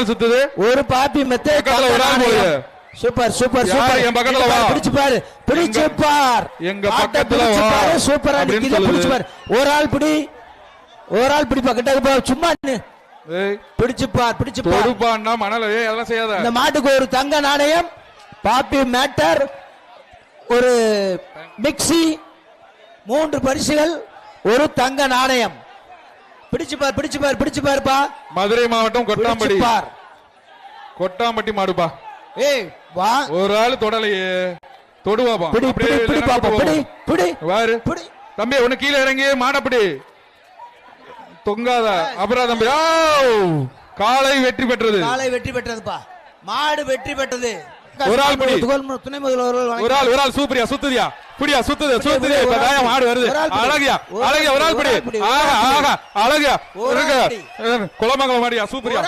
சுத்துது ஒரு பாப்பி மெத்தை ஒரு ஆள் போகுது. Super super super. என் பக்கத்துல வா. பிடிச்சு பாரு பிடிச்சு பார். எங்க பக்கத்துல வா. சூப்பரா நிக்குது. பிடிச்சு பாரு. ஒரு ஆள் பிடி பக்கத்துல போ. சும்மா பிடிச்சு பார் பிடிச்சு பார். தொடுப்பான்னா மணல எல்லாம் செய்யாத. இந்த மாட்டுக்கு ஒரு தங்க நாணயம், பாப்பி மேட்டர், ஒரு மிக்ஸி, 3 பரிசுகள், ஒரு தங்க நாணயம். பிடிச்சு பாருப்பா. மதுரை மாவட்டம் கொட்டாம்பட்டி மாடுப்பா. ஏய் வா. ஒரு ஆளு தொடலையே தொடுவாப்பா. தம்பி ஒண்ணு கீழே இறங்கி மாடப்படி தொங்காத. அப்புறம் தம்பி காலை வெற்றி பெற்றதுப்பா. மாடு வெற்றி பெற்றது. ஒரு ஆள் துணை முதல்வர் ஒரு ஆள் சூப்பரியா சுத்துதியா புடியா சுத்துது மாடு வருது. அழகியா ஒரு ஆள் பிடி. அழகியா குளமங்கலம் மாடியா சூப்பரியா.